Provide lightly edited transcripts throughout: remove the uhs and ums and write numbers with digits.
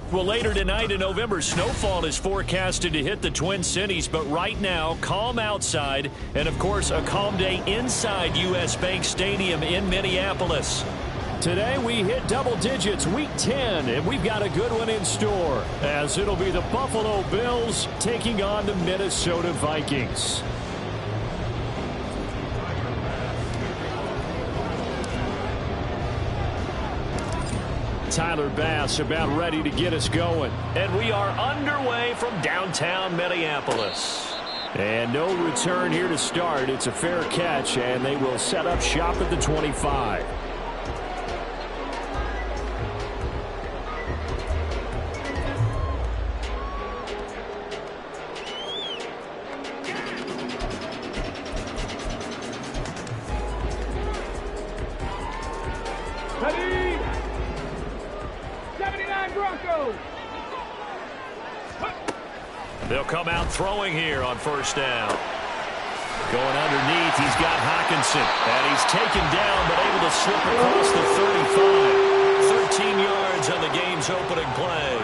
Well, later tonight in November, snowfall is forecasted to hit the Twin Cities, but right now, calm outside, and of course, a calm day inside U.S. Bank Stadium in Minneapolis. Today, we hit double digits, week 10, and we've got a good one in store, as it'll be the Buffalo Bills taking on the Minnesota Vikings. Tyler Bass about ready to get us going. And we are underway from downtown Minneapolis. And no return here to start. It's a fair catch, and they will set up shop at the 25. They'll come out throwing here on first down. Going underneath, he's got Hawkinson. And he's taken down, but able to slip across the 35. 13 yards on the game's opening play.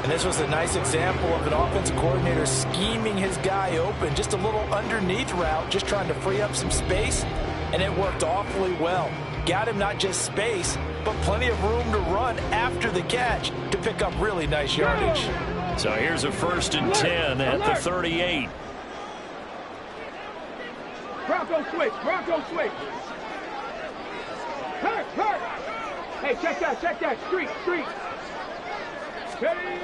And this was a nice example of an offensive coordinator scheming his guy open. Just a little underneath route, just trying to free up some space. And it worked awfully well. Got him not just space, but plenty of room to run after the catch to pick up really nice yardage. So here's a 1st and 10 at the 38. Bronco switch. Hurt. Hey, check that. Street. Ready.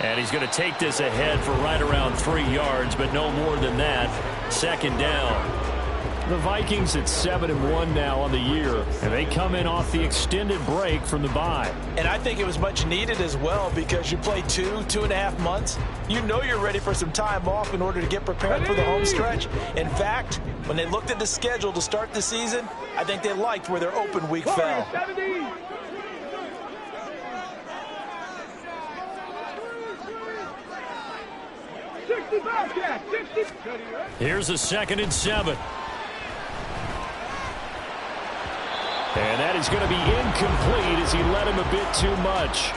And he's going to take this ahead for right around 3 yards, but no more than that. 2nd down. The Vikings at 7-1 now on the year, and they come in off the extended break from the bye. And I think it was much needed as well, because you play 2.5 months. You know you're ready for some time off in order to get prepared for the home stretch. In fact, when they looked at the schedule to start the season, I think they liked where their open week fell. 70. Here's a 2nd and 7. And that is going to be incomplete as he led him a bit too much.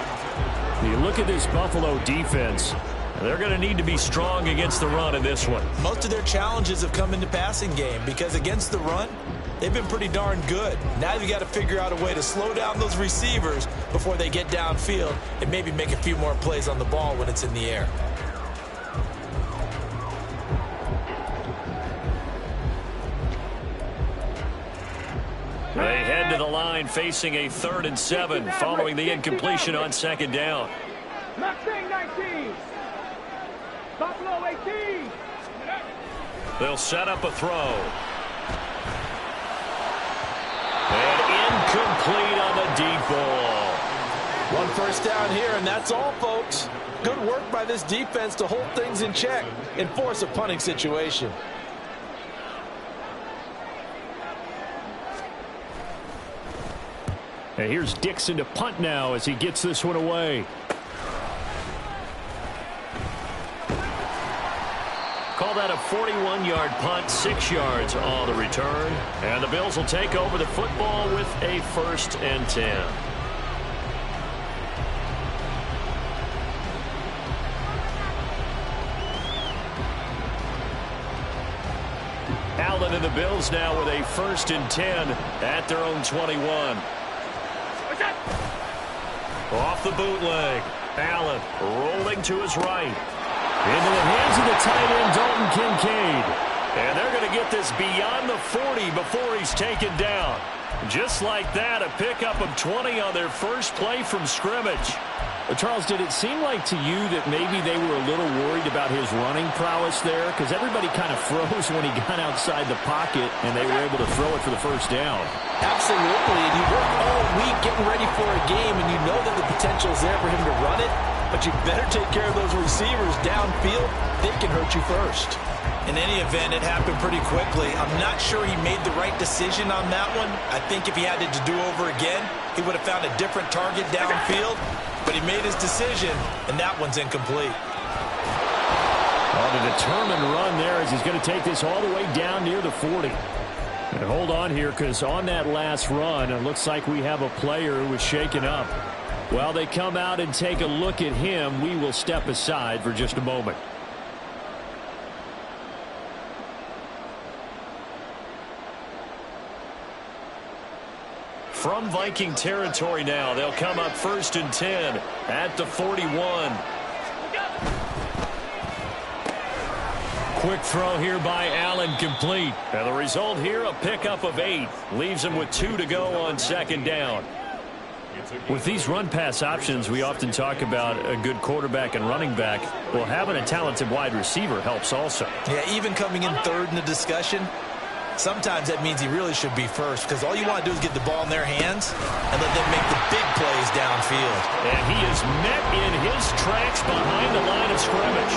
You look at this Buffalo defense. They're going to need to be strong against the run in this one. Most of their challenges have come in the passing game, because against the run, they've been pretty darn good. Now you've got to figure out a way to slow down those receivers before they get downfield and maybe make a few more plays on the ball when it's in the air. They head to the line facing a 3rd and 7 following the incompletion on 2nd down. Mustang 19. Buffalo 18. They'll set up a throw. And incomplete on the deep ball. 1 first down here, and that's all, folks. Good work by this defense to hold things in check and force a punting situation. And here's Dixon to punt now as he gets this one away. Call that a 41-yard punt, 6 yards on the return. And the Bills will take over the football with a 1st and 10. Allen and the Bills now with a 1st and 10 at their own 21. Off the bootleg. Allen rolling to his right. Into the hands of the tight end, Dalton Kincaid. And they're going to get this beyond the 40 before he's taken down. Just like that, a pickup of 20 on their first play from scrimmage. Charles, did it seem like to you that maybe they were a little worried about his running prowess there? Because everybody kind of froze when he got outside the pocket, and they were able to throw it for the 1st down. Absolutely, and you work all week getting ready for a game, and you know that the potential is there for him to run it, but you better take care of those receivers downfield. They can hurt you first. In any event, it happened pretty quickly. I'm not sure he made the right decision on that one. I think if he had it to do over again, he would have found a different target downfield. but he made his decision, and that one's incomplete. On a determined run there as he's going to take this all the way down near the 40. And hold on here, because on that last run, it looks like we have a player who was shaken up. While they come out and take a look at him, we will step aside for just a moment. From Viking territory now, they'll come up 1st and 10 at the 41. Quick throw here by Allen, complete. And the result here, a pickup of 8. Leaves him with 2 to go on 2nd down. With these run-pass options, we often talk about a good quarterback and running back. Well, having a talented wide receiver helps also. Yeah, even coming in 3rd in the discussion, sometimes that means he really should be first, because all you want to do is get the ball in their hands and let them make the big plays downfield. And he is met in his tracks behind the line of scrimmage.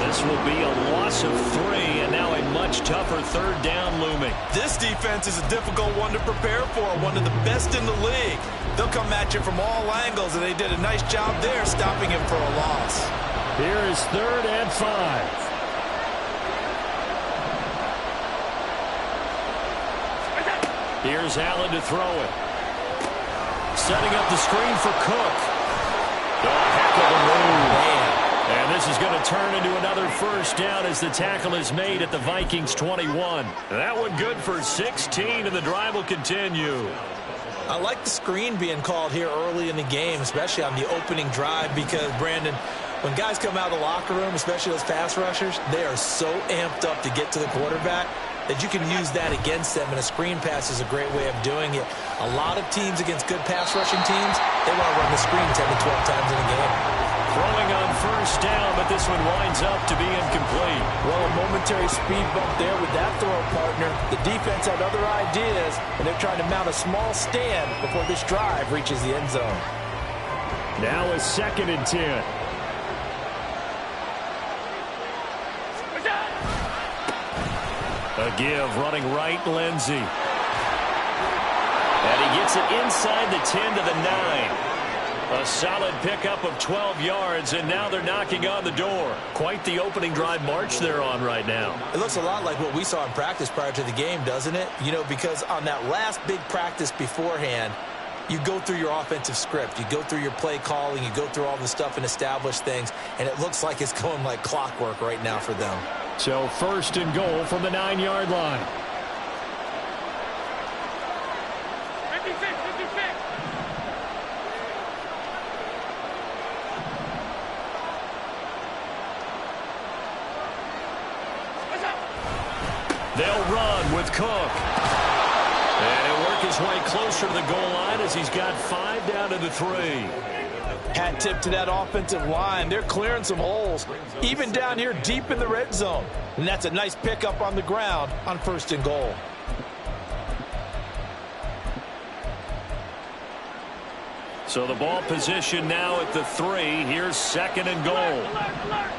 This will be a loss of 3, and now a much tougher 3rd down looming. This defense is a difficult one to prepare for, one of the best in the league. They'll come at you from all angles, and they did a nice job there stopping him for a loss. Here is 3rd and 5. Here's Allen to throw it. Setting up the screen for Cook. Oh, heck of a move. Man. And this is going to turn into another 1st down as the tackle is made at the Vikings 21. That one good for 16, and the drive will continue. I like the screen being called here early in the game, especially on the opening drive, because, Brandon, when guys come out of the locker room, especially those pass rushers, they are so amped up to get to the quarterback that you can use that against them, and a screen pass is a great way of doing it. A lot of teams against good pass rushing teams, they want to run the screen 10 to 12 times in a game. Throwing on 1st down, but this one winds up to be incomplete. Well, a momentary speed bump there with that throw, partner. The defense had other ideas, and they're trying to mount a small stand before this drive reaches the end zone. Now a 2nd and 10. A give, running right, Lindsey. And he gets it inside the 10 to the 9. A solid pickup of 12 yards, and now they're knocking on the door. Quite the opening drive march they're on right now. It looks a lot like what we saw in practice prior to the game, doesn't it? You know, because on that last big practice beforehand, you go through your offensive script. You go through your play calling. You go through all the stuff and establish things, and it looks like it's going like clockwork right now for them. So 1st and goal from the 9-yard line. 56, 56. They'll run with Cook. And he'll work his way closer to the goal line as he's got 5 down to the 3. Hat tip to that offensive line. They're clearing some holes, even down here deep in the red zone. And that's a nice pickup on the ground on 1st and goal. So the ball position now at the 3. Here's 2nd and goal. Alert, alert.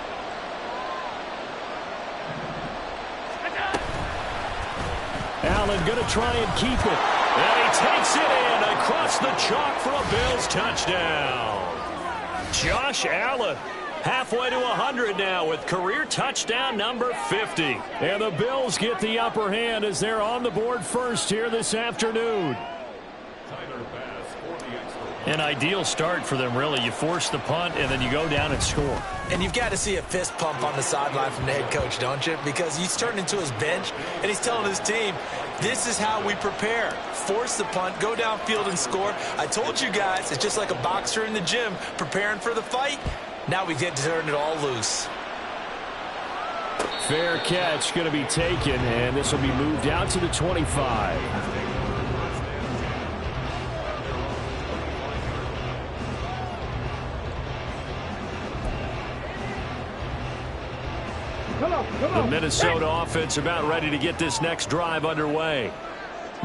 Allen going to try and keep it. And he takes it in across the chalk for a Bills touchdown. Josh Allen halfway to 100 now with career touchdown number 50. And the Bills get the upper hand as they're on the board first here this afternoon. An ideal start for them, really. You force the punt, and then you go down and score. And you've got to see a fist pump on the sideline from the head coach, don't you? Because he's turned into his bench, and he's telling his team, this is how we prepare. Force the punt, go downfield and score. I told you guys, it's just like a boxer in the gym preparing for the fight. Now we get to turn it all loose. Fair catch going to be taken, and this will be moved out to the 25. Come on, come The on. Minnesota offense about ready to get this next drive underway.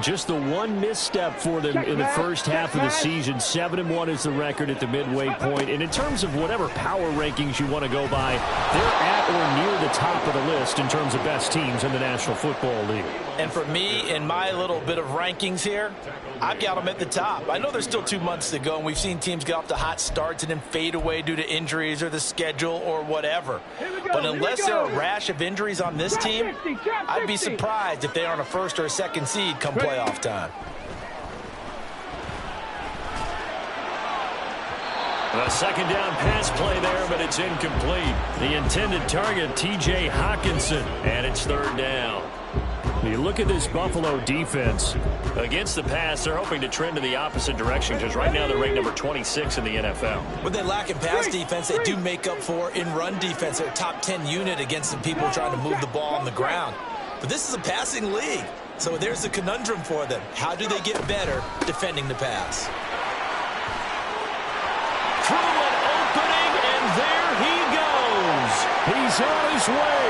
Just the one misstep for them in the first half of the season. 7-1 is the record at the midway point. And in terms of whatever power rankings you want to go by, they're at or near the top of the list in terms of best teams in the National Football League. And for me, in my little bit of rankings here, I've got them at the top. I know there's still 2 months to go, and we've seen teams get off to hot starts and then fade away due to injuries or the schedule or whatever. But unless there are a rash of injuries on this team, I'd be surprised if they aren't a first or a second seed come playoff time. A second down pass play there, but it's incomplete. The intended target, T.J. Hawkinson, and it's third down. You look at this Buffalo defense. Against the pass, they're hoping to trend in the opposite direction because right now they're ranked number 26 in the NFL. What they lack in pass defense, they do make up for in run defense. They're a top 10 unit against some people trying to move the ball on the ground. But this is a passing league, so there's a conundrum for them. How do they get better defending the pass? Through an opening, and there he goes. He's on his way.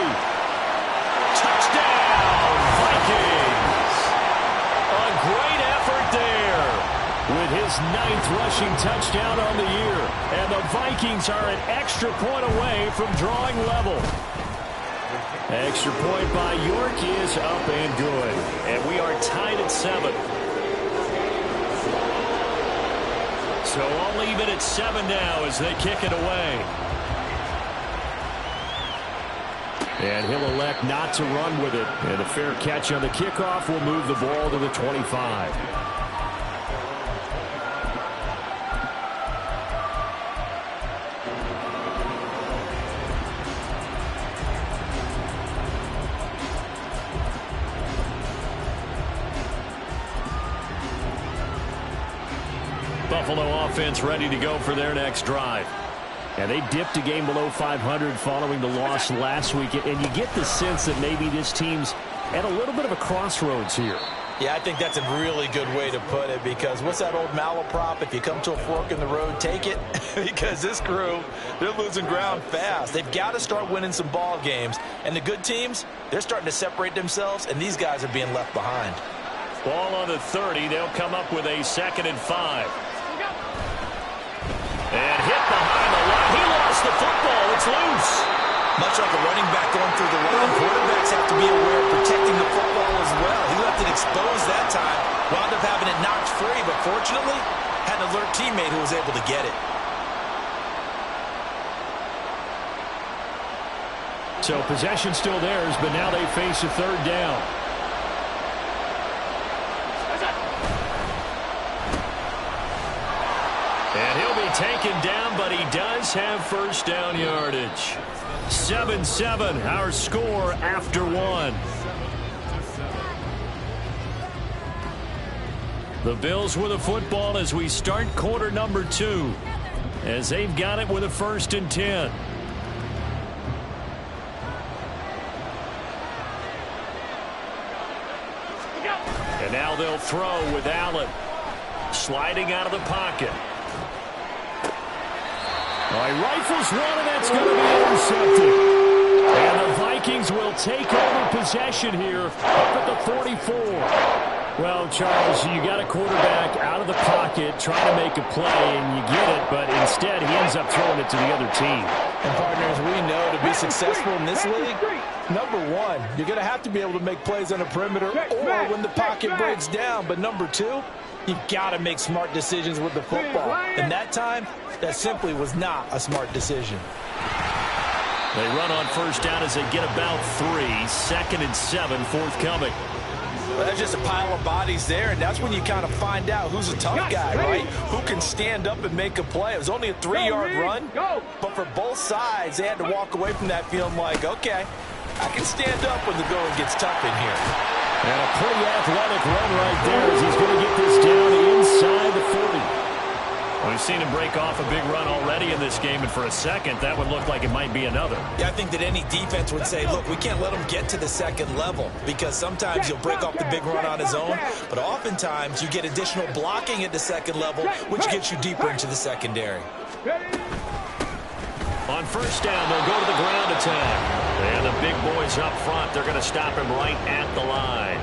Touchdown, Vikings. A great effort there. With his 9th rushing touchdown on the year. And the Vikings are an extra point away from drawing level. Extra point by York is up and good. And we are tied at 7. So I'll leave it at 7 now as they kick it away. And he'll elect not to run with it. And a fair catch on the kickoff will move the ball to the 25. Buffalo offense ready to go for their next drive. And they dipped a game below 500 following the loss last week. And you get the sense that maybe this team's at a little bit of a crossroads here. Yeah, I think that's a really good way to put it, because what's that old malaprop? If you come to a fork in the road, take it. Because this crew, they're losing ground fast. They've got to start winning some ball games. And the good teams, they're starting to separate themselves, and these guys are being left behind. Ball on the 30. They'll come up with a 2nd and 5. And hit behind the line. He lost the football. It's loose. Much like a running back going through the line, quarterbacks have to be aware of protecting the football as well. He left it exposed that time. Wound up having it knocked free, but fortunately, had an alert teammate who was able to get it. So possession still theirs, but now they face a 3rd down. And he'll be taken down, but he does have first down yardage. 7-7, our score after 1. The Bills with a football as we start quarter number 2, as they've got it with a 1st and 10. And now they'll throw with Allen sliding out of the pocket. He rifles one, and that's going to be intercepted. And the Vikings will take over possession here up at the 44. Well, Charles, you got a quarterback out of the pocket trying to make a play, and you get it, but instead he ends up throwing it to the other team. And partners, we know to be successful in this league, number one, you're going to have to be able to make plays on the perimeter or when the pocket breaks down. But number two, you've got to make smart decisions with the football. And that time, that simply was not a smart decision. They run on first down as they get about 3. 2nd and 7 forthcoming. Well, that's just a pile of bodies there, and that's when you kind of find out who's a tough guy, right? Who can stand up and make a play. It was only a 3-yard run, but for both sides, they had to walk away from that feeling like, okay, I can stand up when the going gets tough in here. And a pretty athletic run right there as he's going to get this down inside the 40. Well, we've seen him break off a big run already in this game, and for a second, that would look like it might be another. Yeah, I think that any defense would say, look, we can't let him get to the second level, because sometimes he'll break off the big run on his own, but oftentimes you get additional blocking at the second level, which gets you deeper into the secondary. On first down, they'll go to the ground attack. And the big boys up front, they're going to stop him right at the line.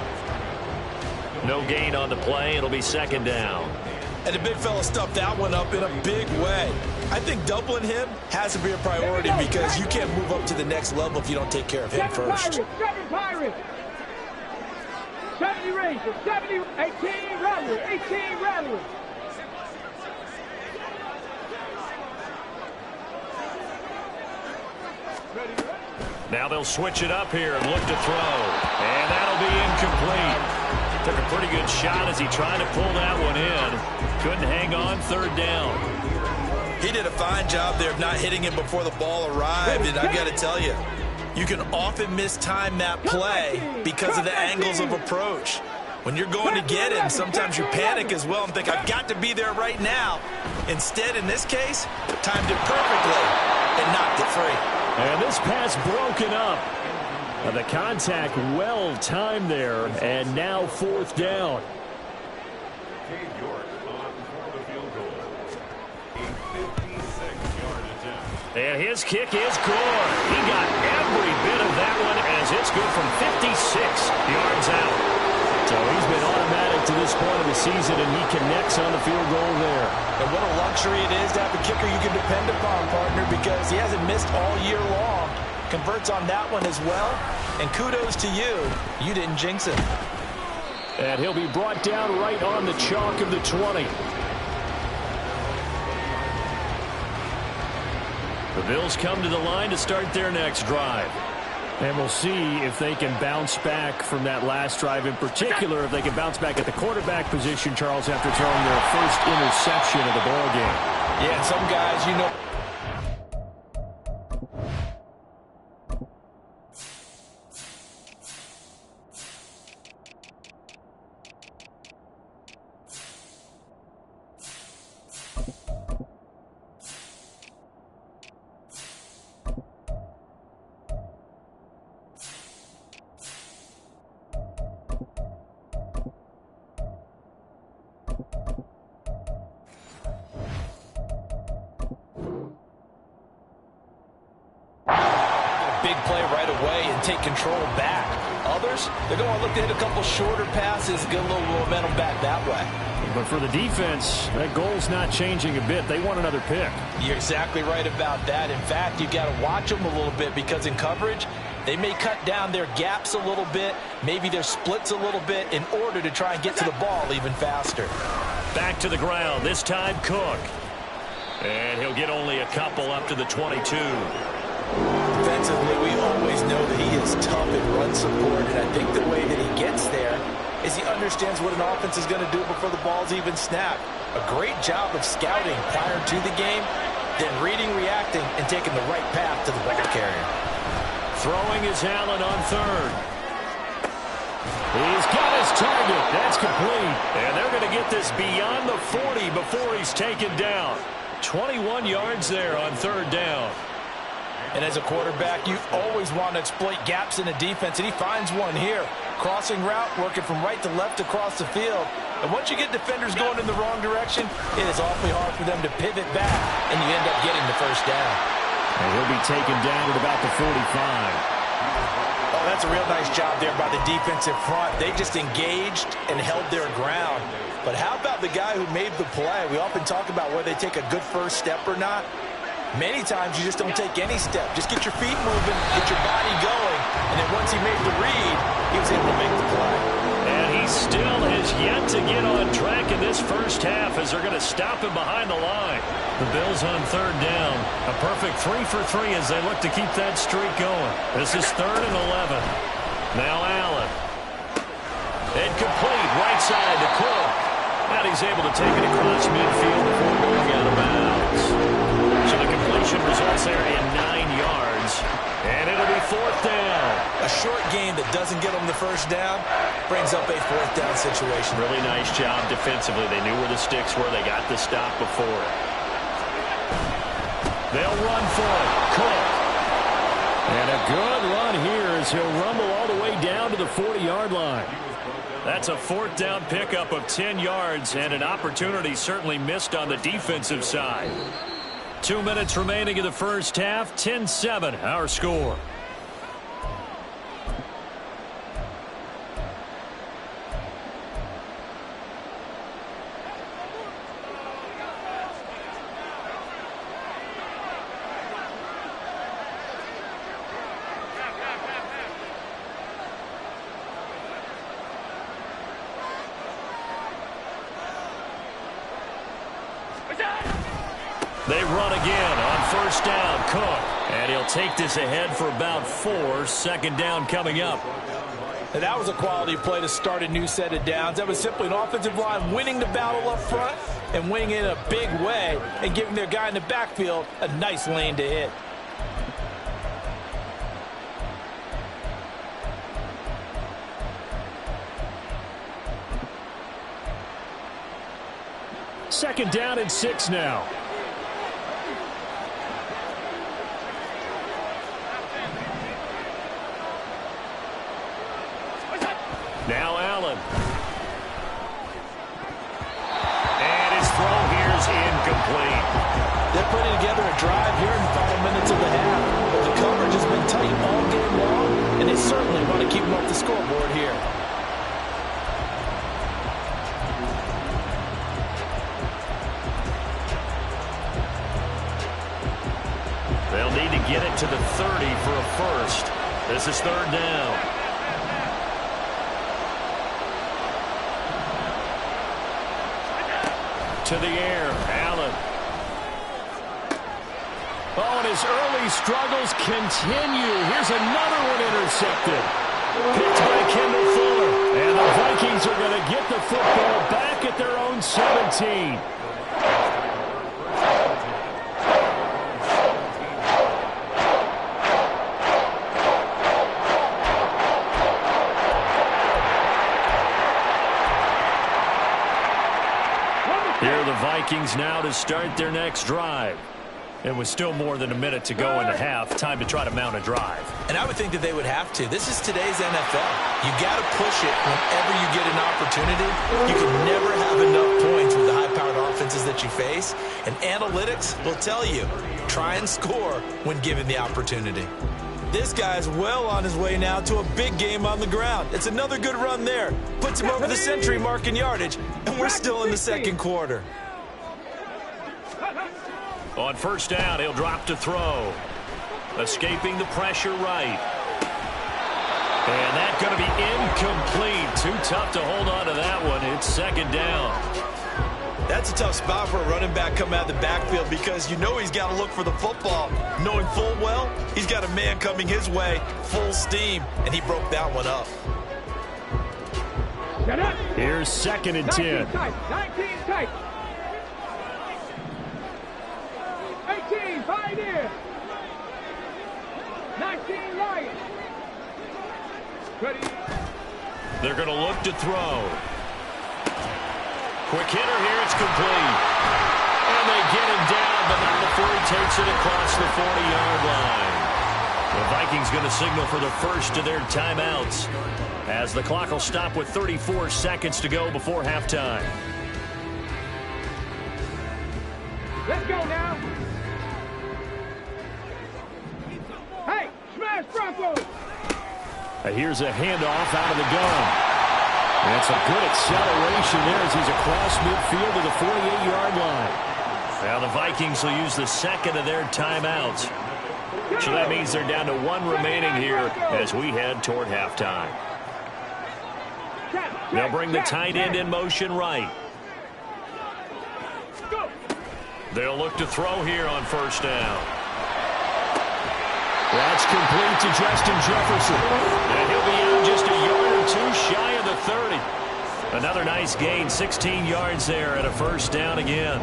No gain on the play. It'll be second down. And the big fella stuffed that one up in a big way. I think doubling him has to be a priority because you can't move up to the next level if you don't take care of him first. 7 Pirates. 70 Rangers. 70, 18 Rattlers. 18 Rattlers. Now they'll switch it up here and look to throw. And that'll be incomplete. Took a pretty good shot as he tried to pull that one in. Couldn't hang on, third down. He did a fine job there of not hitting him before the ball arrived. And I've got to tell you, you can often mistime that play because of the angles of approach. When you're going to get him, sometimes you panic as well and think, I've got to be there right now. Instead, in this case, timed it perfectly and knocked it free. And this pass broken up. The contact well timed there, and now fourth down. And his kick is good. He got every bit of that one as it's good from 56 yards out. So he's been automatic to this point of the season, and he connects on the field goal there. And what a luxury it is to have a kicker you can depend upon, partner, because he hasn't missed all year long. Converts on that one as well. And kudos to you. You didn't jinx it. And he'll be brought down right on the chalk of the 20. The Bills come to the line to start their next drive. And we'll see if they can bounce back from that last drive, in particular if they can bounce back at the quarterback position, Charles, after throwing their first interception of the ball game. Yeah, and some guys, you know. Big play right away and take control back. Others, they're going to look to hit a couple shorter passes, get a little momentum back that way. But for the defense, that goal's not changing a bit. They want another pick. You're exactly right about that. In fact, you've got to watch them a little bit because in coverage, they may cut down their gaps a little bit, maybe their splits a little bit in order to try and get to the ball even faster. Back to the ground, this time Cook. And he'll get only a couple up to the 22. Defensively, we always know that he is tough in run support, and I think the way that he gets there is he understands what an offense is going to do before the ball's even snapped. A great job of scouting prior to the game, then reading, reacting, and taking the right path to the ball carrier. Throwing is Allen on third. He's got his target. That's complete. And they're going to get this beyond the 40 before he's taken down. 21 yards there on third down. And as a quarterback, you always want to exploit gaps in the defense, and he finds one here. Crossing route, working from right to left across the field. And once you get defenders going in the wrong direction, it is awfully hard for them to pivot back, and you end up getting the first down. And he'll be taken down at about the 45. Oh, that's a real nice job there by the defensive front. They just engaged and held their ground. But how about the guy who made the play? We often talk about whether they take a good first step or not. Many times you just don't take any step. Just get your feet moving, get your body going, and then once he made the read, he was able to make the play. And he still has yet to get on track in this first half as they're going to stop him behind the line. The Bills on third down. A perfect 3 for 3 as they look to keep that streak going. This is 3rd and 11. Now Allen. Incomplete, right side to Cook. And he's able to take it across midfield before going out of bounds. So the completion results there in 9 yards. And it'll be 4th down. A short game that doesn't get them the first down brings up a 4th down situation. Really nice job defensively. They knew where the sticks were. They got the stop before it. They'll run for it. Cook. And a good run here as he'll rumble all the way down to the 40-yard line. That's a 4th down pickup of 10 yards and an opportunity certainly missed on the defensive side. 2 minutes remaining in the first half. 10-7 our score. They run again on first down. Cook. And he'll take this ahead for about 4. Second down coming up. And that was a quality play to start a new set of downs. That was simply an offensive line winning the battle up front and winning it in a big way and giving their guy in the backfield a nice lane to hit. Second down and 6 now. Now Allen. And his throw here is incomplete. They're putting together a drive here in the final minutes of the half. But the coverage has been tight all game long, and they certainly want to keep them off the scoreboard here. They'll need to get it to the 30 for a first. This is third down. To the air, Allen. Oh, and his early struggles continue. Here's another one intercepted. Picked by Kendall Fuller. And the Vikings are going to get the football back at their own 17. Here are the Vikings now to start their next drive. And with still more than a minute to go in the half, time to try to mount a drive. And I would think that they would have to. This is today's NFL. You got to push it whenever you get an opportunity. You can never have enough points with the high-powered offenses that you face. And analytics will tell you, try and score when given the opportunity. This guy's well on his way now to a big game on the ground. It's another good run there. Puts him over the century mark in yardage, and we're still in the second quarter. On first down, he'll drop to throw. Escaping the pressure right. And that's going to be incomplete. Too tough to hold on to that one. It's second down. That's a tough spot for a running back coming out of the backfield because you know he's got to look for the football. Knowing full well, he's got a man coming his way, full steam, and he broke that one up. Here's second and 10. 19 tight. 18, 5 in. 19 Lions. Ready. They're going to look to throw. Quick hitter here, it's complete. And they get him down, but not before he takes it across the 40-yard line. The Vikings going to signal for the first of their timeouts as the clock will stop with 34 seconds to go before halftime. Let's go now. Hey, smash Broncos. Here's a handoff out of the gun. And some good acceleration there as he's across midfield to the 48-yard line. Now the Vikings will use the second of their timeouts. So that means they're down to one remaining here as we head toward halftime. They'll bring the tight end in motion right. They'll look to throw here on first down. That's complete to Justin Jefferson. And he'll be out just a yard or two shy of the 30. Another nice gain, 16 yards there at a first down again.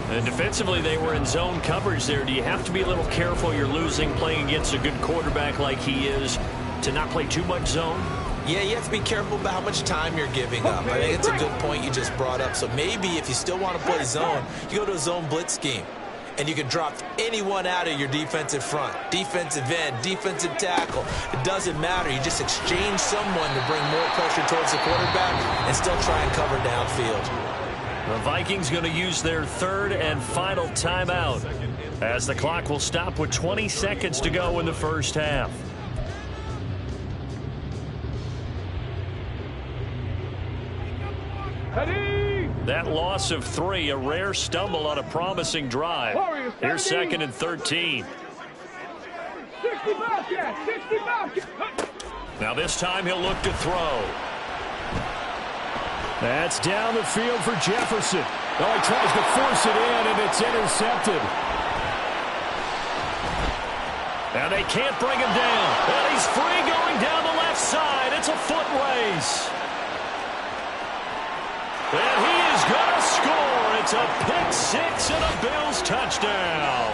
And defensively, they were in zone coverage there. Do you have to be a little careful you're losing playing against a good quarterback like he is to not play too much zone? Yeah, you have to be careful about how much time you're giving up. I think it's a good point you just brought up. So maybe if you still want to play zone, you go to a zone blitz scheme. And you can drop anyone out of your defensive front, defensive end, defensive tackle. It doesn't matter. You just exchange someone to bring more pressure towards the quarterback and still try and cover downfield. The Vikings going to use their third and final timeout as the clock will stop with 20 seconds to go in the first half. That loss of 3, a rare stumble on a promising drive. Here's second and 13. Now this time he'll look to throw. That's down the field for Jefferson. Oh, he tries to force it in, and it's intercepted. And they can't bring him down. And he's free going down the left side. It's a foot race. And he is going to score. It's a pick six and a Bills touchdown.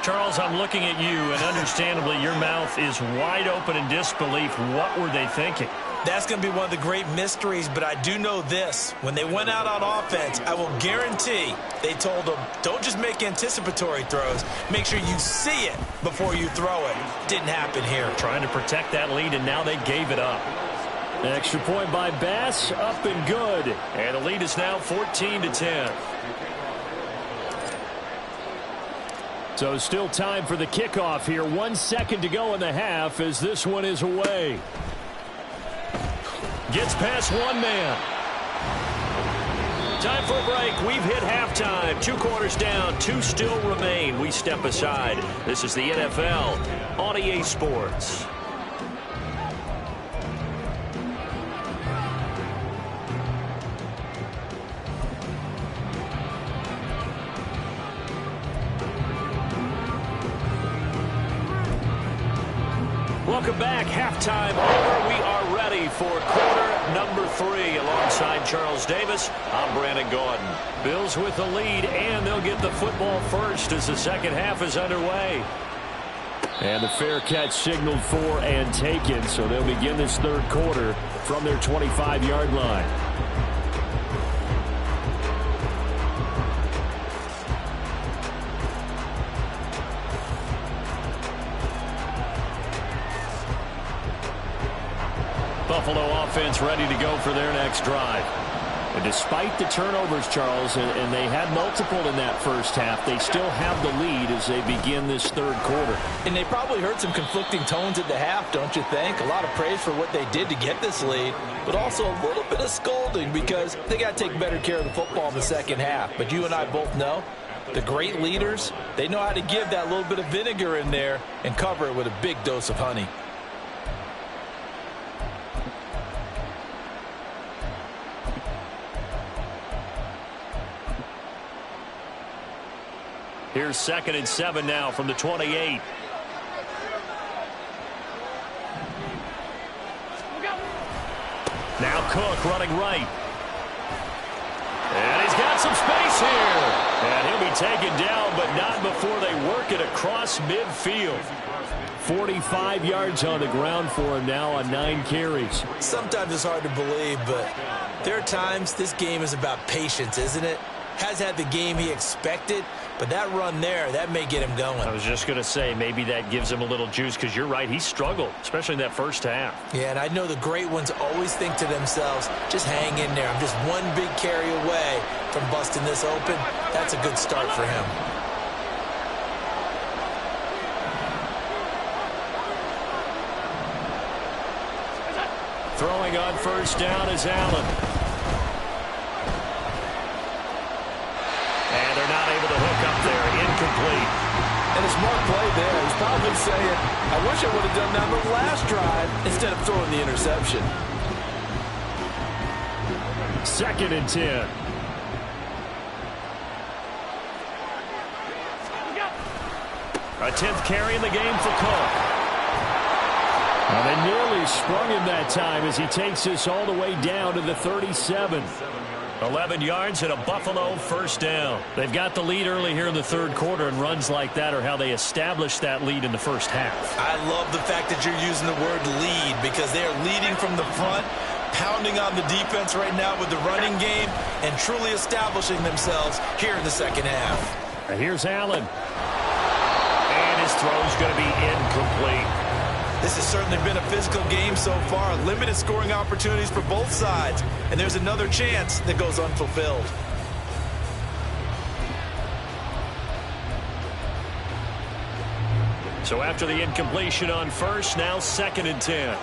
Charles, I'm looking at you, and understandably your mouth is wide open in disbelief. What were they thinking? That's going to be one of the great mysteries, but I do know this. When they went out on offense, I will guarantee they told them, don't just make anticipatory throws. Make sure you see it before you throw it. Didn't happen here. Trying to protect that lead, and now they gave it up. An extra point by Bass, up and good. And the lead is now 14-10. So still time for the kickoff here. 1 second to go in the half as this one is away. Gets past one man. Time for a break. We've hit halftime. 2 quarters down. 2 still remain. We step aside. This is the NFL on EA Sports. Welcome back. Halftime over. We are ready for quarter number 3. Alongside Charles Davis, I'm Brandon Gordon. Bills with the lead, and they'll get the football first as the second half is underway. And the fair catch signaled for and taken, so they'll begin this third quarter from their 25-yard line. Buffalo offense ready to go for their next drive. And despite the turnovers, Charles, and they had multiple in that first half, they still have the lead as they begin this third quarter. And they probably heard some conflicting tones at the half, don't you think? A lot of praise for what they did to get this lead, but also a little bit of scolding because they got to take better care of the football in the second half. But you and I both know the great leaders, they know how to give that little bit of vinegar in there and cover it with a big dose of honey. Here's 2nd and 7 now from the 28. Now Cook running right. And he's got some space here. And he'll be taken down, but not before they work it across midfield. 45 yards on the ground for him now on 9 carries. Sometimes it's hard to believe, but there are times this game is about patience, isn't it? Has had the game he expected, but that run there, that may get him going. I was just going to say, maybe that gives him a little juice because you're right, he struggled, especially in that first half. Yeah, and I know the great ones always think to themselves, just hang in there. I'm just one big carry away from busting this open. That's a good start for him. Throwing on first down is Allen. And they're not able to hook up there. Incomplete. And a smart play there. He's probably saying, I wish I would have done that on the last drive instead of throwing the interception. 2nd and 10. A 10th carry in the game for Cook. Well, they nearly sprung him that time as he takes this all the way down to the 37. 11 yards and a Buffalo first down. They've got the lead early here in the third quarter, and runs like that are how they established that lead in the first half. I love the fact that you're using the word lead because they are leading from the front, pounding on the defense right now with the running game, and truly establishing themselves here in the second half. And here's Allen. And his throw's going to be incomplete. This has certainly been a physical game so far. Limited scoring opportunities for both sides. And there's another chance that goes unfulfilled. So after the incompletion on first, now 2nd and 10.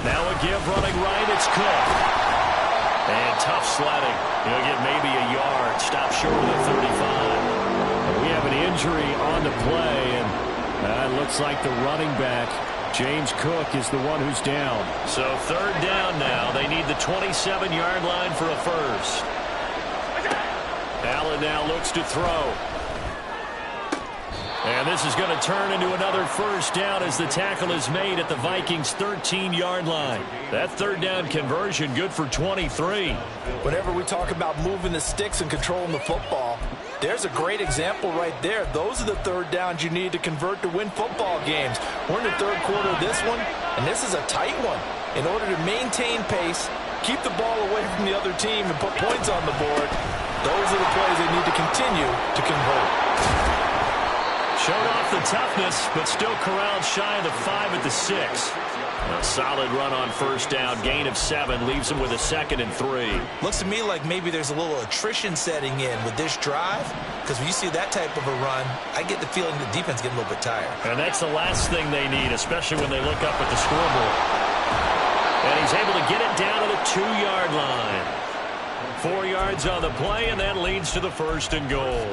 Now a give running right. It's Cook. And tough sledding. He'll get maybe a yard. Stop short of the 35. We have an injury on the play, and it looks like the running back, James Cook, is the one who's down. So 3rd down now. They need the 27-yard line for a first. now looks to throw. And this is going to turn into another first down as the tackle is made at the Vikings' 13-yard line. That third down conversion good for 23. Whenever we talk about moving the sticks and controlling the football, there's a great example right there. Those are the third downs you need to convert to win football games. We're in the third quarter of this one, and this is a tight one. In order to maintain pace, keep the ball away from the other team, and put points on the board, those are the plays they need to continue to convert. Showed off the toughness, but still corralled shy of the 5 at the 6. A solid run on first down. Gain of 7 leaves him with a 2nd and 3. Looks to me like maybe there's a little attrition setting in with this drive, because when you see that type of a run, I get the feeling the defense getting a little bit tired. And that's the last thing they need, especially when they look up at the scoreboard. And he's able to get it down to the 2-yard line. 4 yards on the play, and that leads to the 1st and goal.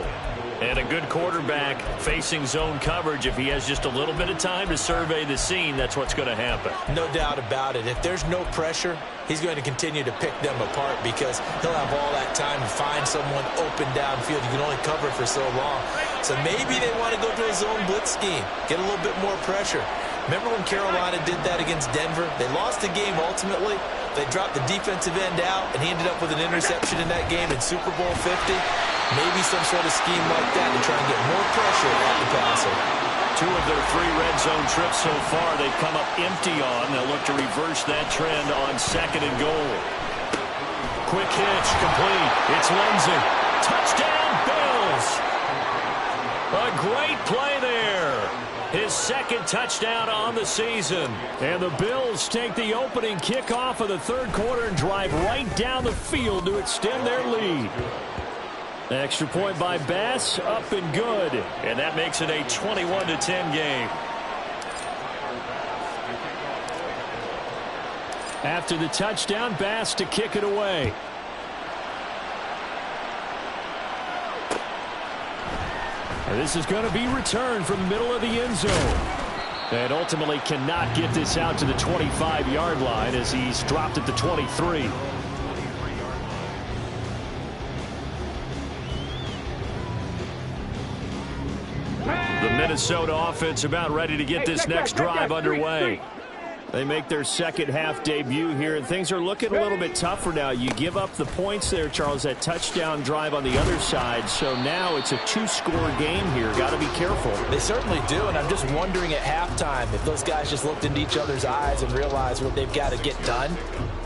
And a good quarterback facing zone coverage. If he has just a little bit of time to survey the scene, that's what's going to happen. No doubt about it. If there's no pressure, he's going to continue to pick them apart because he'll have all that time to find someone open downfield. You can only cover for so long. So maybe they want to go to a zone blitz scheme, get a little bit more pressure. Remember when Carolina did that against Denver? They lost the game ultimately. They dropped the defensive end out, and he ended up with an interception in that game in Super Bowl 50. Maybe some sort of scheme like that to try and get more pressure at the passer. 2 of their 3 red zone trips so far, they've come up empty on. They'll look to reverse that trend on 2nd and goal. Quick hitch, complete. It's Lindsay. Touchdown, Bills! A great play there. His 2nd touchdown on the season. And the Bills take the opening kickoff of the 3rd quarter and drive right down the field to extend their lead. Extra point by Bass, up and good. And that makes it a 21-10 game. After the touchdown, Bass to kick it away. And this is going to be returned from the middle of the end zone. And ultimately cannot get this out to the 25-yard line as he's dropped at the 23. The Minnesota offense about ready to get this next drive underway. They make their second half debut here, and things are looking a little bit tougher now. You give up the points there, Charles, that touchdown drive on the other side. So now it's a 2-score game here. Got to be careful. They certainly do, and I'm just wondering at halftime if those guys just looked into each other's eyes and realized what they've got to get done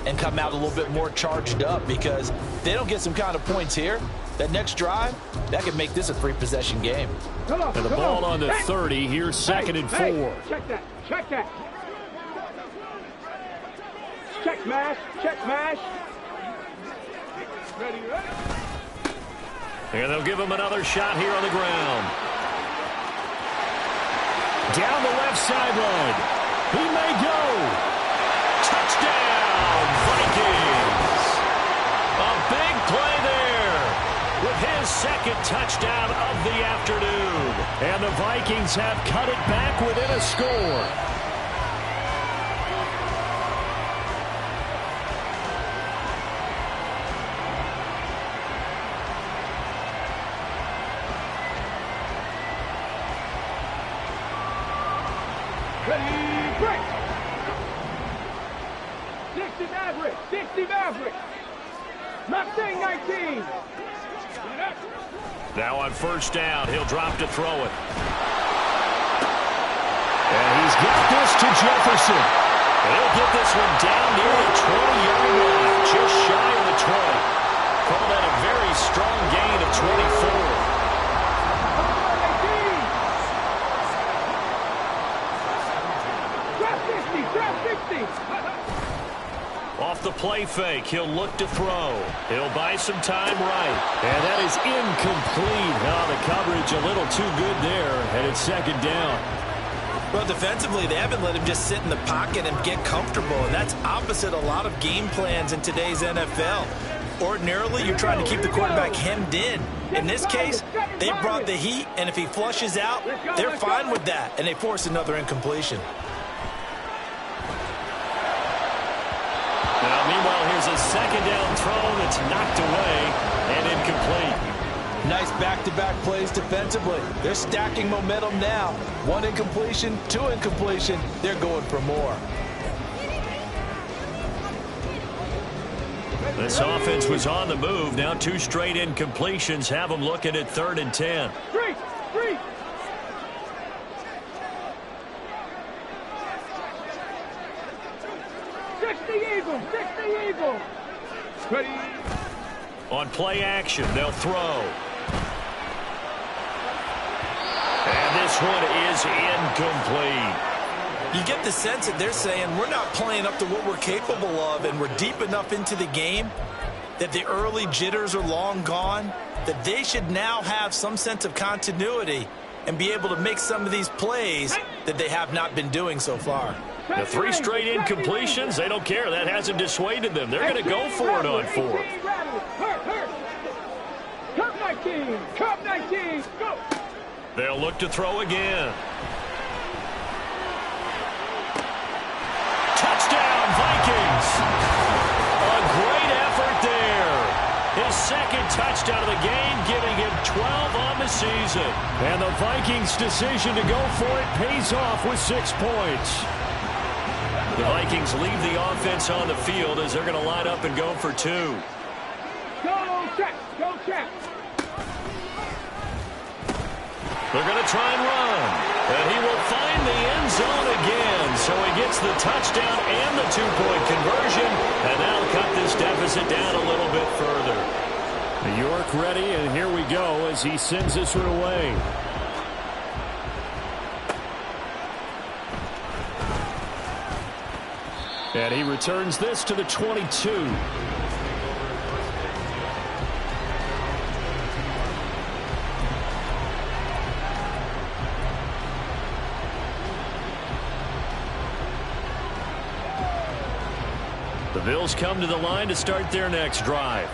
and come out a little bit more charged up, because if they don't get some kind of points here, that next drive, that could make this a 3-possession game. And the ball on the 30. Here's 2nd and 4. Check that. Check that. Check mash. Check mash. Ready, ready. And they'll give him another shot here on the ground. Down the left sideline. He may go. Touchdown, Vikings. A big play there with his 2nd touchdown of the afternoon. And the Vikings have cut it back within a score. Ready, break. 60 Maverick. 60 Maverick. Mustang 19. Now on first down, he'll drop to throw it. And he's got this to Jefferson. He'll get this one down near the 20-yard line, just shy of the 20. Call that a very strong gain of 24. Off the play fake, he'll look to throw. He'll buy some time right. And that is incomplete. Now the coverage a little too good there, and it's 2nd down. Well, defensively, they haven't let him just sit in the pocket and get comfortable, and that's opposite a lot of game plans in today's NFL. Ordinarily, you're trying to keep the quarterback hemmed in. In this case, they brought the heat, and if he flushes out, they're fine with that, and they force another incompletion. Meanwhile, here's a 2nd down throw that's knocked away and incomplete. Nice back-to-back plays defensively. They're stacking momentum now. 1 incompletion, 2 incompletion. They're going for more. This offense was on the move. Now 2 straight incompletions have them looking at 3rd and 10. 3. 60 Eagles. Ready. On play action, they'll throw. And this one is incomplete. You get the sense that they're saying we're not playing up to what we're capable of, and we're deep enough into the game that the early jitters are long gone, that they should now have some sense of continuity and be able to make some of these plays that they have not been doing so far. The 3 straight incompletions, they don't care. That hasn't dissuaded them. They're going to go for it on 4th. Cup 19, go! They'll look to throw again. Touchdown, Vikings! A great effort there. His 2nd touchdown of the game, giving him 12 on the season. And the Vikings' decision to go for it pays off with 6 points. The Vikings leave the offense on the field as they're going to line up and go for 2. Go check! They're going to try and run. And he will find the end zone again. So he gets the touchdown and the 2-point conversion. And that'll cut this deficit down a little bit further. York ready, and here we go as he sends this one away. And he returns this to the 22. The Bills come to the line to start their next drive.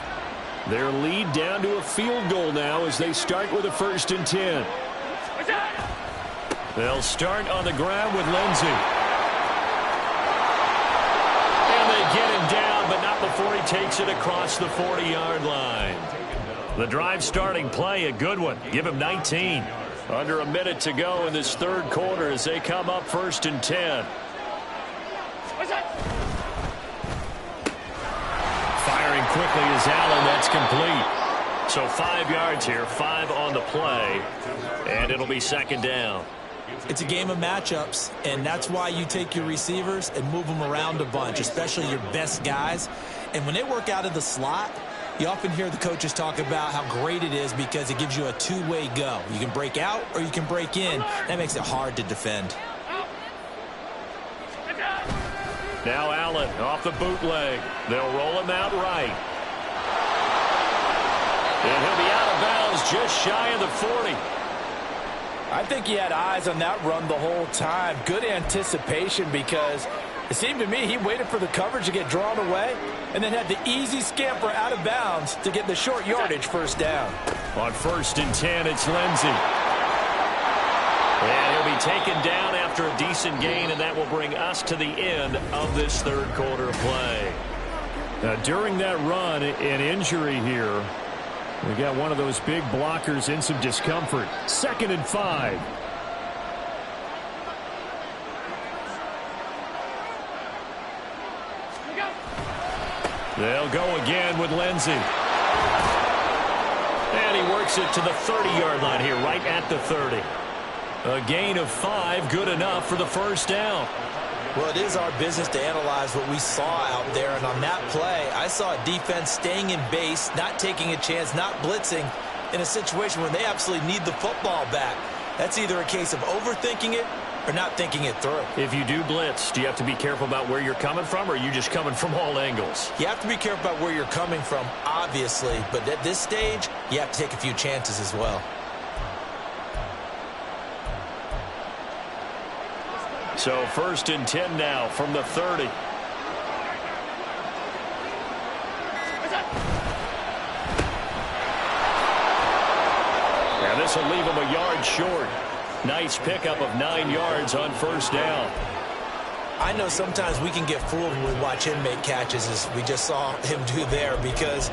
Their lead down to a field goal now as they start with a 1st and 10. They'll start on the ground with Lindsey. And they get him down, but not before he takes it across the 40-yard line. The drive starting play, a good one. Give him 19. Under a minute to go in this 3rd quarter as they come up 1st and 10. Firing quickly is Allen. That's complete. So 5 yards here, 5 on the play, and it'll be 2nd down. It's a game of matchups, and that's why you take your receivers and move them around a bunch, especially your best guys. And when they work out of the slot, you often hear the coaches talk about how great it is because it gives you a 2-way go. You can break out or you can break in. That makes it hard to defend. Now Allen off the bootleg. They'll roll him out right. And he'll be out of bounds just shy of the 40. I think he had eyes on that run the whole time. Good anticipation because it seemed to me he waited for the coverage to get drawn away and then had the easy scamper out of bounds to get the short yardage 1st down. On 1st and 10, it's Lindsey. And he'll be taken down after a decent gain, and that will bring us to the end of this 3rd quarter of play. Now, during that run, an injury here. We got one of those big blockers in some discomfort. 2nd and 5. They'll go again with Lindsey. And he works it to the 30-yard line here, right at the 30. A gain of 5, good enough for the 1st down. Well, it is our business to analyze what we saw out there, and on that play, I saw a defense staying in base, not taking a chance, not blitzing in a situation where they absolutely need the football back. That's either a case of overthinking it or not thinking it through. If you do blitz, do you have to be careful about where you're coming from, or are you just coming from all angles? You have to be careful about where you're coming from, obviously, but at this stage, you have to take a few chances as well. So 1st and 10 now from the 30. And this will leave him a yard short. Nice pickup of 9 yards on 1st down. I know sometimes we can get fooled when we watch him make catches, as we just saw him do there, because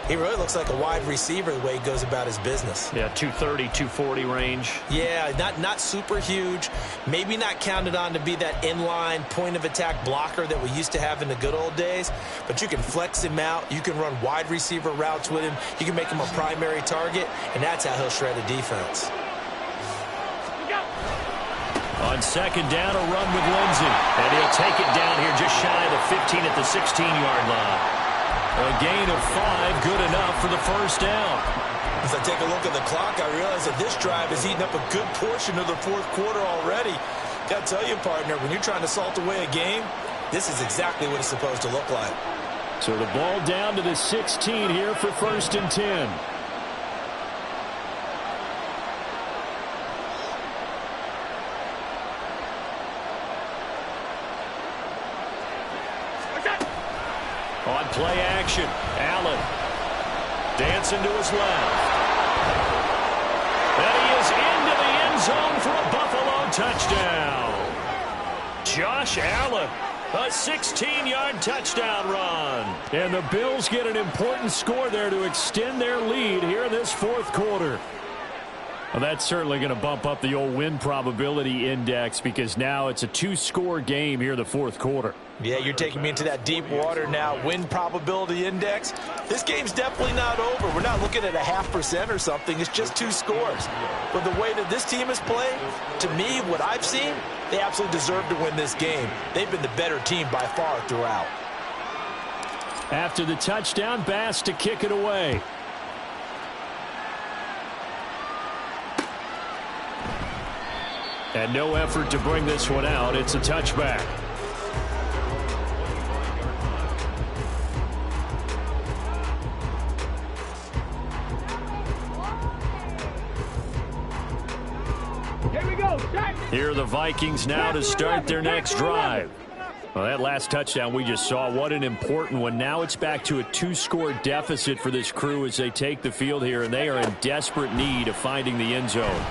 He really looks like a wide receiver the way he goes about his business. Yeah, 230, 240 range. Yeah, not super huge. Maybe not counted on to be that inline point-of-attack blocker that we used to have in the good old days. But you can flex him out. You can run wide receiver routes with him. You can make him a primary target, and that's how he'll shred a defense. On second down, a run with Lindsey. And he'll take it down here just shy of the 15 at the 16-yard line. A gain of 5, good enough for the first down. As I take a look at the clock, I realize that this drive has eaten up a good portion of the fourth quarter already. Got to tell you, partner, when you're trying to salt away a game, this is exactly what it's supposed to look like. So the ball down to the 16 here for 1st and 10. On play action, Allen dancing to his left. And he is into the end zone for a Buffalo touchdown. Josh Allen, a 16-yard touchdown run. And the Bills get an important score there to extend their lead here in this fourth quarter. Well, that's certainly going to bump up the old win probability index because now it's a 2-score game here in the fourth quarter. Yeah, you're taking me into that deep water now. Win probability index. This game's definitely not over. We're not looking at a 0.5% or something. It's just 2 scores. But the way that this team is playing, to me, what I've seen, they absolutely deserve to win this game. They've been the better team by far throughout. After the touchdown, Bass to kick it away. And no effort to bring this one out. It's a touchback. Here are the Vikings now to start their next drive. Well, that last touchdown we just saw, what an important one. Now it's back to a 2-score deficit for this crew as they take the field here, and they are in desperate need of finding the end zone.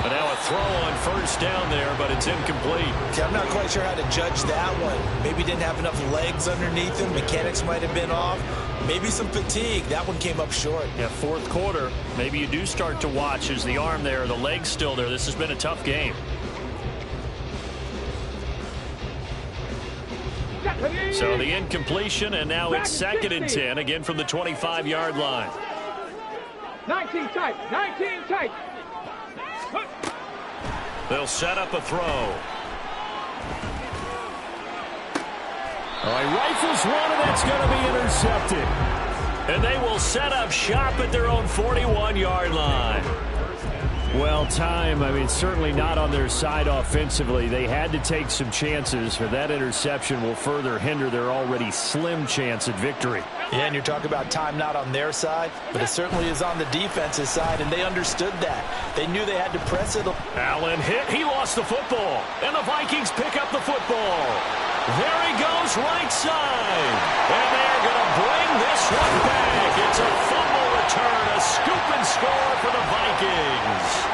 But now a throw on first down there, but it's incomplete. See, I'm not quite sure how to judge that one. Maybe didn't have enough legs underneath him. Mechanics might have been off. Maybe some fatigue. That one came up short. Yeah, fourth quarter. Maybe you do start to watch as the arm there, the leg's still there. This has been a tough game. So the incompletion, and now it's 2nd and 10, again from the 25-yard line. 19 tight, 19 tight. They'll set up a throw. All right, rifles one, and that's going to be intercepted. And they will set up shop at their own 41-yard line. Well, time, I mean, certainly not on their side offensively. They had to take some chances, for that interception will further hinder their already slim chance at victory. Yeah, and you're talking about time not on their side, but it certainly is on the defense's side, and they understood that. They knew they had to press it. Allen hit. He lost the football, and the Vikings pick up the football. There he goes, right side. And they're going to bring this one back. It's a fumble return, a scoop and score for the Vikings.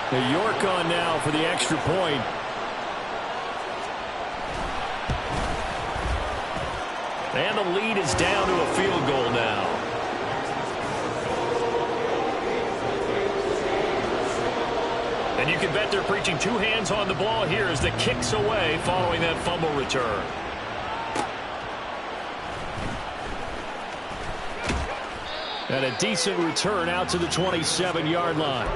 The York on now for the extra point. And the lead is down to a field goal now. And you can bet they're preaching 2 hands on the ball here as the kick's away following that fumble return. And a decent return out to the 27-yard line.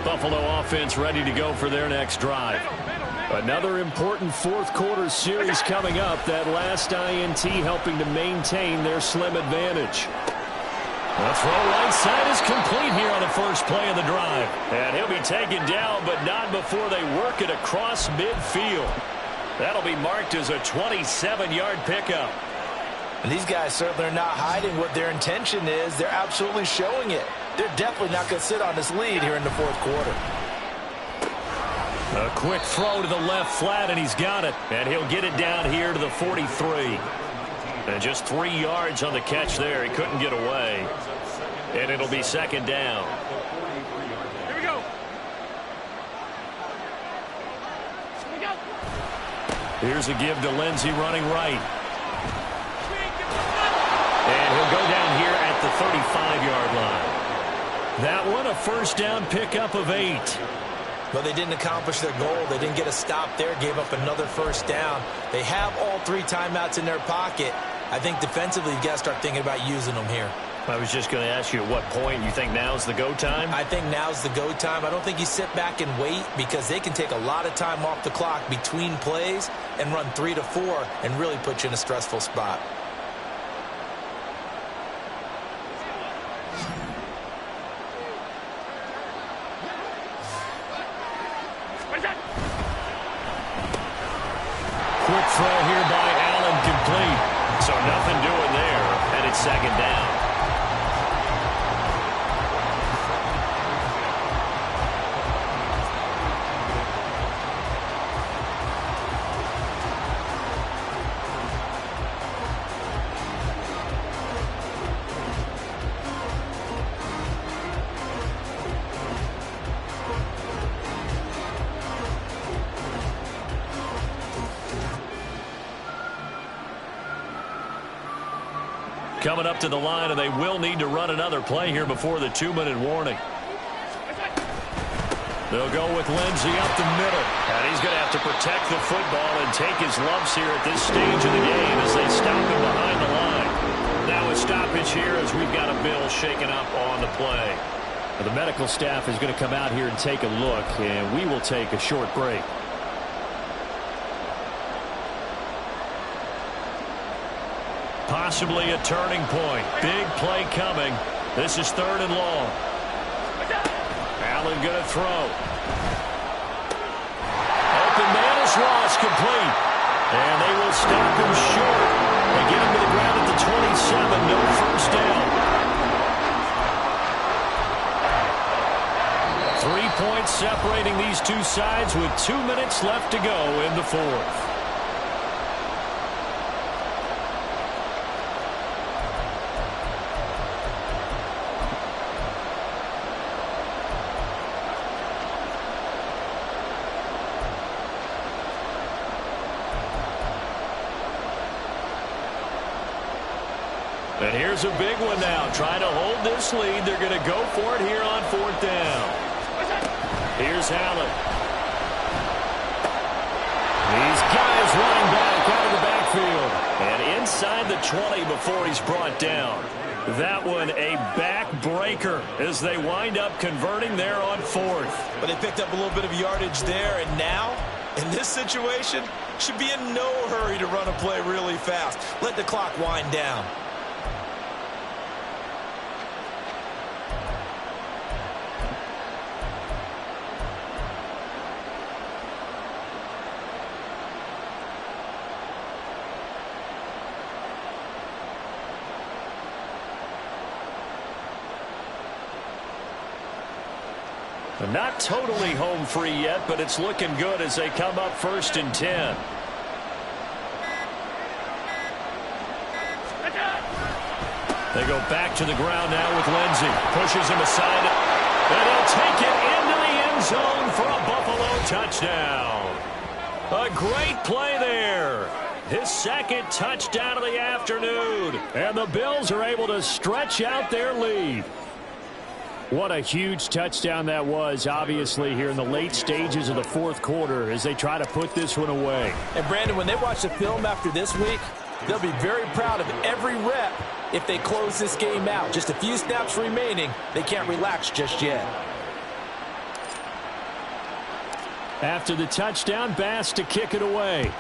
Buffalo offense ready to go for their next drive. Another important fourth quarter series coming up. That last INT helping to maintain their slim advantage. The throw right side is complete here on the first play of the drive. And he'll be taken down, but not before they work it across midfield. That'll be marked as a 27-yard pickup. And these guys certainly are not hiding what their intention is. They're absolutely showing it. they're definitely not going to sit on this lead here in the fourth quarter. A quick throw to the left flat, and he's got it. And he'll get it down here to the 43. And just 3 yards on the catch there. He couldn't get away. And it'll be second down. Here we go. Here's a give to Lindsey running right. And he'll go down here at the 35-yard line. That one, a first down pickup of 8. But they didn't accomplish their goal. They didn't get a stop there, gave up another first down. They have all 3 timeouts in their pocket. I think defensively you've got to start thinking about using them here. I was just going to ask you at what point you think now's the go time? I think now's the go time. I don't think you sit back and wait because they can take a lot of time off the clock between plays and run 3 to 4 and really put you in a stressful spot. Quick throw here by Allen, complete. So nothing doing there, and it's second down. Coming up to the line, and they will need to run another play here before the 2-minute warning. They'll go with Lindsey up the middle. And he's going to have to protect the football and take his lumps here at this stage of the game as they stop him behind the line. Now a stoppage here as we've got a Bill shaken up on the play. The medical staff is going to come out here and take a look, and we will take a short break. Possibly a turning point. Big play coming. This is 3rd and long. Allen going to throw. Open man is Ross, complete. And they will stop him short. They get him to the ground at the 27. No first down. 3 points separating these two sides with 2 minutes left to go in the fourth. And here's a big one now. Trying to hold this lead. They're going to go for it here on 4th down. Here's Allen. These guys running back out of the backfield. And inside the 20 before he's brought down. That one a backbreaker as they wind up converting there on 4th. But they picked up a little bit of yardage there, and now, in this situation, should be in no hurry to run a play really fast. Let the clock wind down. Not totally home free yet, but it's looking good as they come up 1st and 10. They go back to the ground now with Lindsey. Pushes him aside. And he'll take it into the end zone for a Buffalo touchdown. A great play there. His 2nd touchdown of the afternoon. And the Bills are able to stretch out their lead. What a huge touchdown that was, obviously, here in the late stages of the 4th quarter as they try to put this one away. And, Brandon, when they watch the film after this week, they'll be very proud of every rep if they close this game out. Just a few snaps remaining. They can't relax just yet. After the touchdown, Bass to kick it away.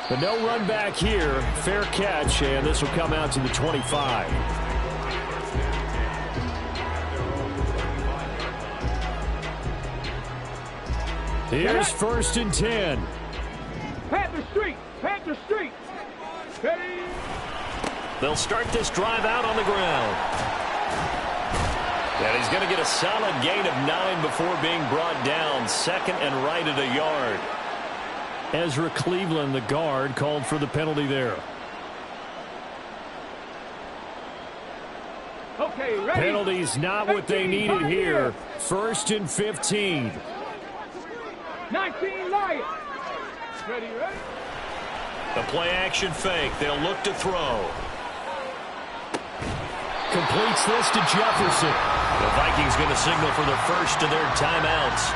But no run back here. Fair catch, and this will come out to the 25. Here's 1st and 10. Panther Street! Panther Street! Ready! They'll start this drive out on the ground. And he's going to get a solid gain of 9 before being brought down. 2nd and right at a yard. Ezra Cleveland, the guard, called for the penalty there. Okay, ready. Penalty's not what they needed here. 1st and 15. 19 Lions. Ready, ready. The play action fake. They'll look to throw. Completes this to Jefferson. The Vikings going to signal for the first of their timeouts,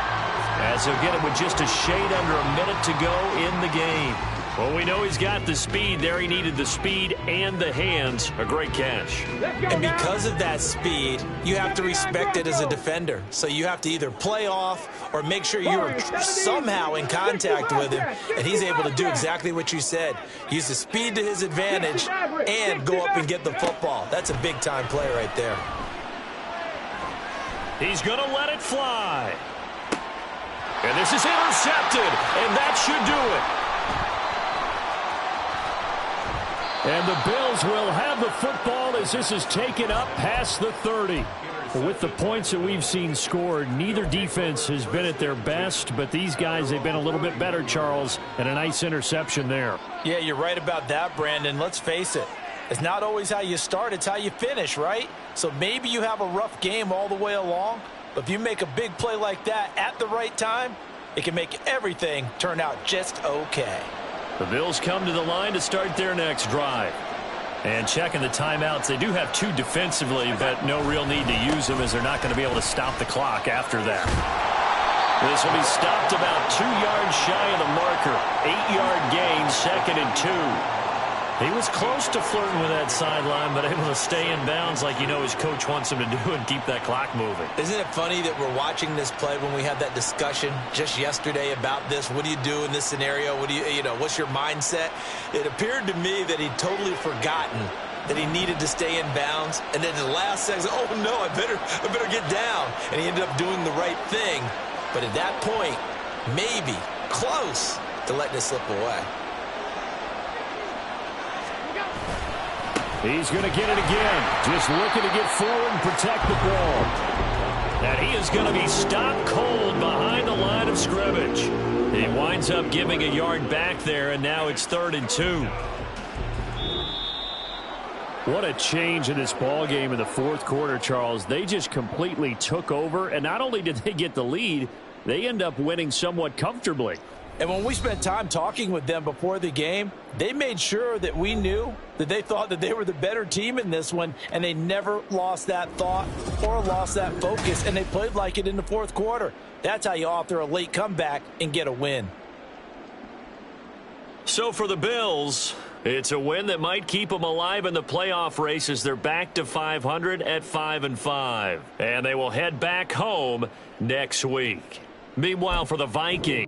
as he'll get it with just a shade under a minute to go in the game. Well, we know he's got the speed there. He needed the speed and the hands. A great catch. And because of that speed, you have to respect it as a defender. So you have to either play off or make sure you are somehow in contact with him. And he's able to do exactly what you said. Use the speed to his advantage and go up and get the football. That's a big-time play right there. He's going to let it fly. And this is intercepted, and that should do it. And the Bills will have the football as this is taken up past the 30. With the points that we've seen scored, neither defense has been at their best, but these guys, they've been a little bit better, Charles, and a nice interception there. Yeah, you're right about that, Brandon. Let's face it. It's not always how you start, it's how you finish, right? So maybe you have a rough game all the way along, but if you make a big play like that at the right time, it can make everything turn out just okay. The Bills come to the line to start their next drive. And checking the timeouts, they do have 2 defensively, but no real need to use them as they're not going to be able to stop the clock after that. This will be stopped about 2 yards shy of the marker. 8-yard gain, 2nd and 2. He was close to flirting with that sideline, but able to stay in bounds like you know his coach wants him to do and keep that clock moving. Isn't it funny that we're watching this play when we had that discussion just yesterday about this? What do you do in this scenario? What do you know, what's your mindset? It appeared to me that he'd totally forgotten that he needed to stay in bounds, and then the last second, oh no, I better get down. And he ended up doing the right thing. But at that point, maybe close to letting it slip away. He's going to get it again. Just looking to get forward and protect the ball. And he is going to be stopped cold behind the line of scrimmage. He winds up giving a yard back there, and now it's 3rd and 2. What a change in this ball game in the 4th quarter, Charles. They just completely took over, and not only did they get the lead, they end up winning somewhat comfortably. And when we spent time talking with them before the game, they made sure that we knew that they thought that they were the better team in this one, and they never lost that thought or lost that focus, and they played like it in the 4th quarter. That's how you author a late comeback and get a win. So for the Bills, it's a win that might keep them alive in the playoff race as they're back to 500 at 5-5. And they will head back home next week. Meanwhile, for the Vikings,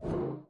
rally.